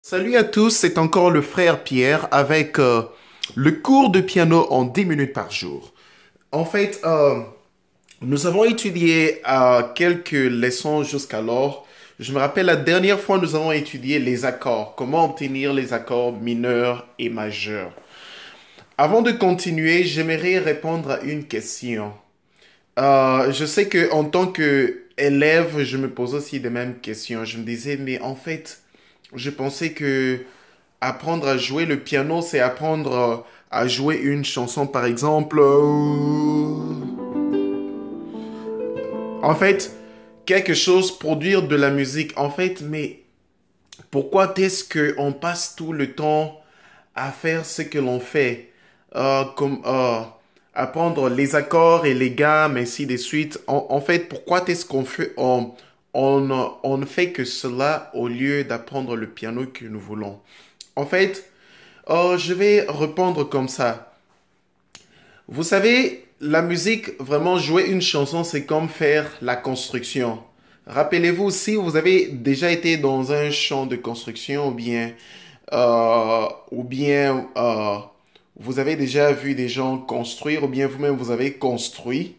Salut à tous, c'est encore le frère Pierre avec le cours de piano en 10 minutes par jour. En fait, nous avons étudié quelques leçons jusqu'alors. Je me rappelle la dernière fois, nous avons étudié les accords, comment obtenir les accords mineurs et majeurs. Avant de continuer, j'aimerais répondre à une question. Je sais que en tant qu'élève, je me pose aussi des mêmes questions. Je me disais, mais en fait, je pensais que apprendre à jouer le piano, c'est apprendre à jouer une chanson, par exemple. En fait, quelque chose, produire de la musique. En fait, mais pourquoi est-ce qu'on passe tout le temps à faire ce que l'on fait? Comme apprendre les accords et les gammes, ainsi de suite. En fait, pourquoi est-ce qu'on fait, on ne fait que cela au lieu d'apprendre le piano que nous voulons? En fait, je vais répondre comme ça. Vous savez, la musique, vraiment jouer une chanson, c'est comme faire la construction. Rappelez-vous, si vous avez déjà été dans un champ de construction ou bien vous avez déjà vu des gens construire ou bien vous-même vous avez construit,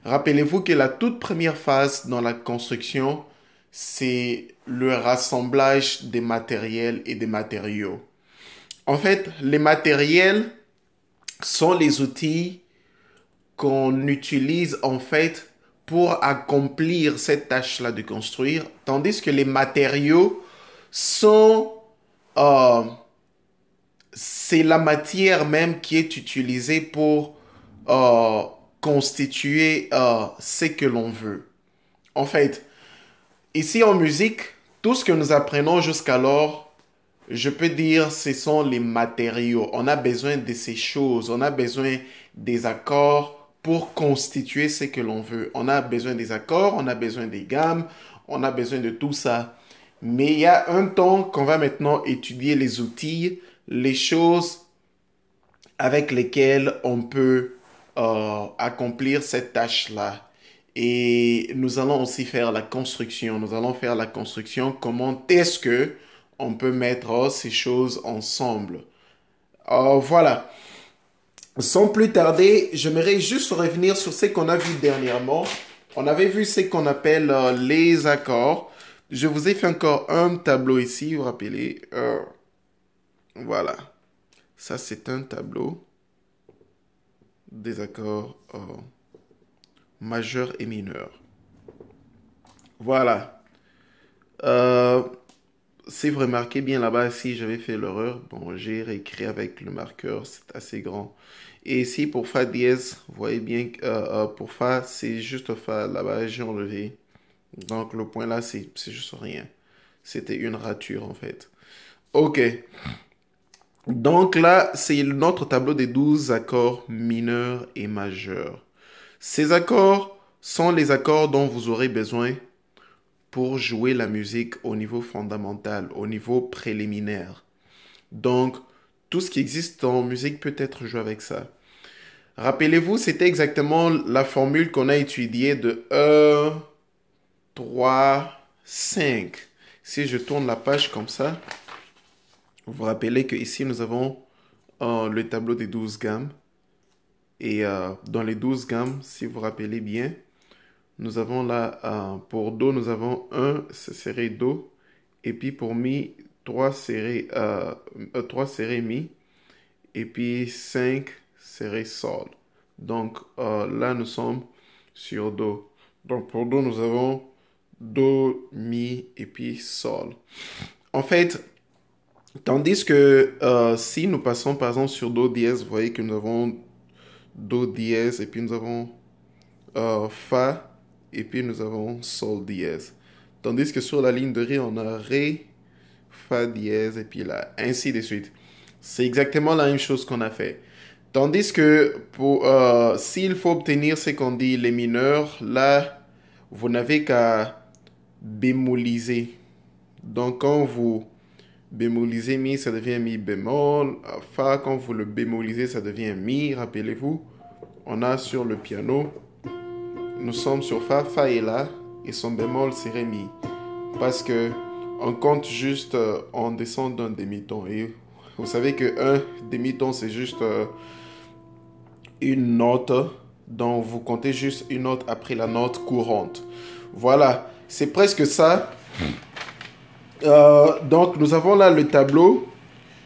rappelez-vous que la toute première phase dans la construction, c'est le rassemblage des matériels et des matériaux. En fait, les matériels sont les outils qu'on utilise en fait pour accomplir cette tâche-là de construire, tandis que les matériaux sont, euh, c'est la matière même qui est utilisée pour euh, constituer ce que l'on veut. En fait, ici en musique, tout ce que nous apprenons jusqu'alors, je peux dire, ce sont les matériaux. On a besoin de ces choses. On a besoin des accords pour constituer ce que l'on veut. On a besoin des accords, on a besoin des gammes, on a besoin de tout ça. Mais il y a un temps qu'on va maintenant étudier les outils, les choses avec lesquelles on peut accomplir cette tâche-là. Et nous allons aussi faire la construction. Nous allons faire la construction. Comment est-ce que on peut mettre ces choses ensemble? Voilà. Sans plus tarder, j'aimerais juste revenir sur ce qu'on a vu dernièrement. On avait vu ce qu'on appelle les accords. Je vous ai fait encore un tableau ici, vous vous rappelez. Voilà. Ça, c'est un tableau des accords majeurs et mineurs. Voilà. Euh, Si vous remarquez bien là-bas, si j'avais fait l'erreur, bon, j'ai réécrit avec le marqueur, c'est assez grand. Et ici, pour Fa dièse, vous voyez bien que pour Fa, c'est juste Fa. Là-bas, j'ai enlevé. Donc, le point là, c'est juste rien. C'était une rature, en fait. Ok. Donc là, c'est notre tableau des 12 accords mineurs et majeurs. Ces accords sont les accords dont vous aurez besoin pour jouer la musique au niveau fondamental, au niveau préliminaire. Donc, tout ce qui existe en musique peut être joué avec ça. Rappelez-vous, c'était exactement la formule qu'on a étudiée de 1, 3, 5. Si je tourne la page comme ça, vous vous rappelez que ici nous avons le tableau des 12 gammes. Et dans les 12 gammes, si vous vous rappelez bien, nous avons là, pour Do, nous avons un serré Do. Et puis pour Mi, 3 serré Mi. Et puis 5 serré Sol. Donc là, nous sommes sur Do. Donc pour Do, nous avons Do, Mi et puis Sol. En fait, tandis que si nous passons par exemple sur Do dièse, vous voyez que nous avons Do dièse et puis nous avons Fa et puis nous avons Sol dièse. Tandis que sur la ligne de Ré, on a Ré, Fa dièse et puis là, ainsi de suite. C'est exactement la même chose qu'on a fait. Tandis que pour s'il faut obtenir ce qu'on dit les mineurs, là, vous n'avez qu'à bémoliser. Donc quand vous bémolisez Mi, ça devient Mi bémol. Fa, quand vous le bémolisez, ça devient Mi. Rappelez-vous, on a sur le piano, nous sommes sur Fa, Fa est là, et son bémol c'est Ré Mi. Parce que on compte juste, on descend d'un demi-ton. Et vous savez que un demi-ton, c'est juste une note. Donc, vous comptez juste une note après la note courante. Voilà, c'est presque ça. Donc, nous avons là le tableau.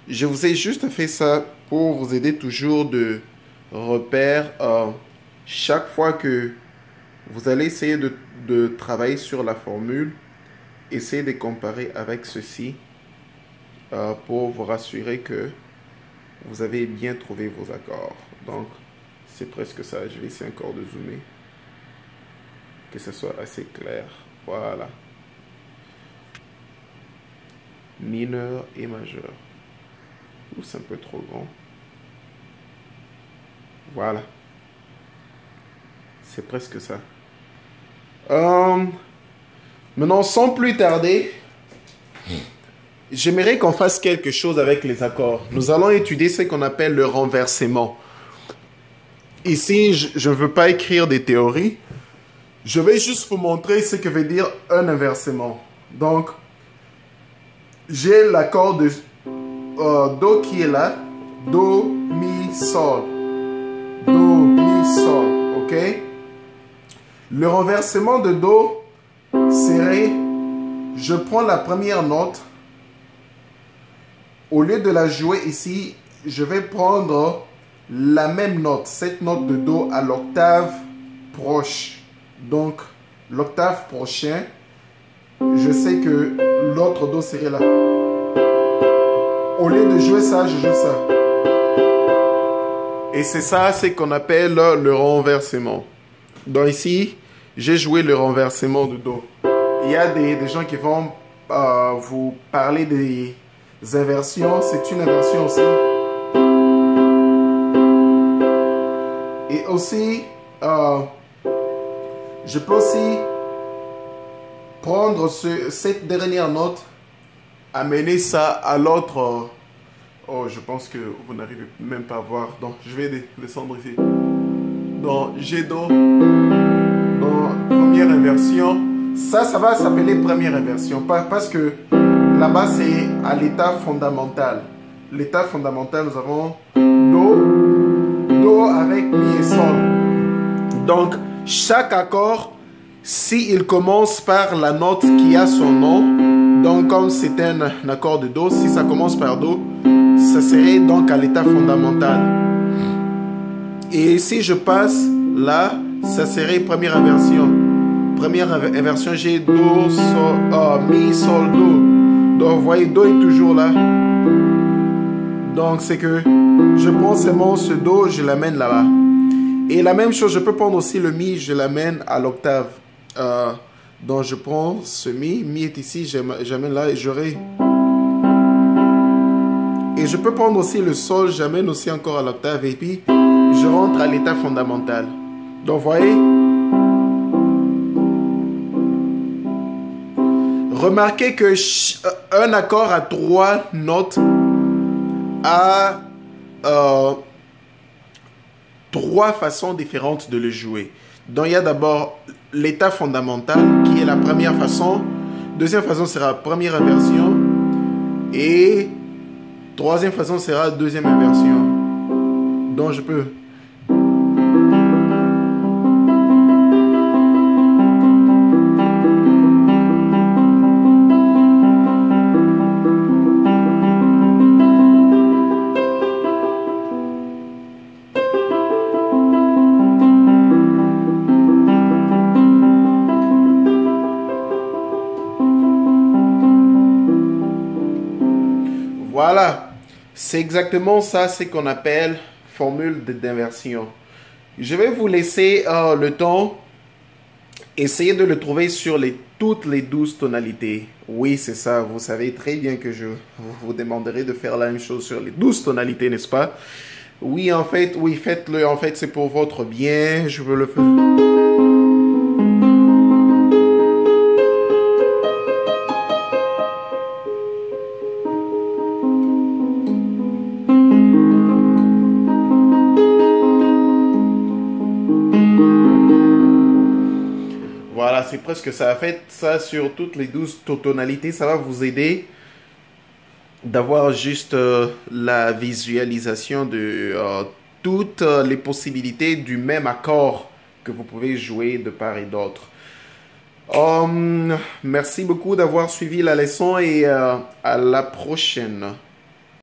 Je vous ai juste fait ça pour vous aider toujours de repères. Chaque fois que vous allez essayer de travailler sur la formule, essayez de comparer avec ceci pour vous rassurer que vous avez bien trouvé vos accords. Donc, c'est presque ça. Je vais essayer encore de zoomer. Que ce soit assez clair. Voilà. Mineur et majeur. Ou c'est un peu trop grand. Voilà. C'est presque ça. Maintenant, sans plus tarder, j'aimerais qu'on fasse quelque chose avec les accords. Nous allons étudier ce qu'on appelle le renversement. Ici, je ne veux pas écrire des théories. Je vais juste vous montrer ce que veut dire un inversement. Donc, j'ai l'accord de Do qui est là. Do, Mi, Sol. Do, Mi, Sol. OK? Le renversement de Do serait, je prends la première note. Au lieu de la jouer ici, je vais prendre la même note. Cette note de Do à l'octave proche. Donc, l'octave prochain, je sais que l'autre Do serait là. Au lieu de jouer ça, je joue ça. Et c'est ça, c'est qu'on appelle le renversement. Donc ici, j'ai joué le renversement de Do. Il y a des gens qui vont vous parler des inversions. C'est une inversion aussi. Et aussi, je peux aussi prendre cette dernière note, amener ça à l'autre. Oh, je pense que vous n'arrivez même pas à voir. Donc, je vais descendre ici. Donc, G, Do. Donc, première inversion. Ça va s'appeler première inversion. Parce que là-bas, c'est à l'état fondamental. L'état fondamental, nous avons Do. Do avec Mi et Sol. Donc, chaque accord, s'il commence par la note qui a son nom, donc comme c'est un accord de Do, si ça commence par Do, ça serait donc à l'état fondamental. Et si je passe là, ça serait première inversion. Première inversion, j'ai Do, Sol, Mi, Sol, Do. Donc vous voyez, Do est toujours là. Donc c'est que je prends seulement ce Do, je l'amène là-bas. Et la même chose, je peux prendre aussi le Mi, je l'amène à l'octave. Donc je prends ce Mi, Mi est ici, j'amène là et j'aurai. Et je peux prendre aussi le Sol, j'amène aussi encore à l'octave et puis je rentre à l'état fondamental. Donc vous voyez, remarquez que un accord à 3 notes a 3 façons différentes de le jouer. Donc il y a d'abord l'état fondamental qui est la première façon. Deuxième façon sera première inversion. Et troisième façon sera deuxième inversion. Donc je peux. Voilà, c'est exactement ça, c'est qu'on appelle formule d'inversion. Je vais vous laisser le temps, essayer de le trouver sur toutes les 12 tonalités. Oui, c'est ça, vous savez très bien que je vous demanderai de faire la même chose sur les 12 tonalités, n'est-ce pas? Oui, en fait, oui, faites-le, en fait, c'est pour votre bien, je veux le faire. Voilà, c'est presque ça. Faites ça sur toutes les 12 tonalités. Ça va vous aider d'avoir juste la visualisation de toutes les possibilités du même accord que vous pouvez jouer de part et d'autre. Merci beaucoup d'avoir suivi la leçon et à la prochaine.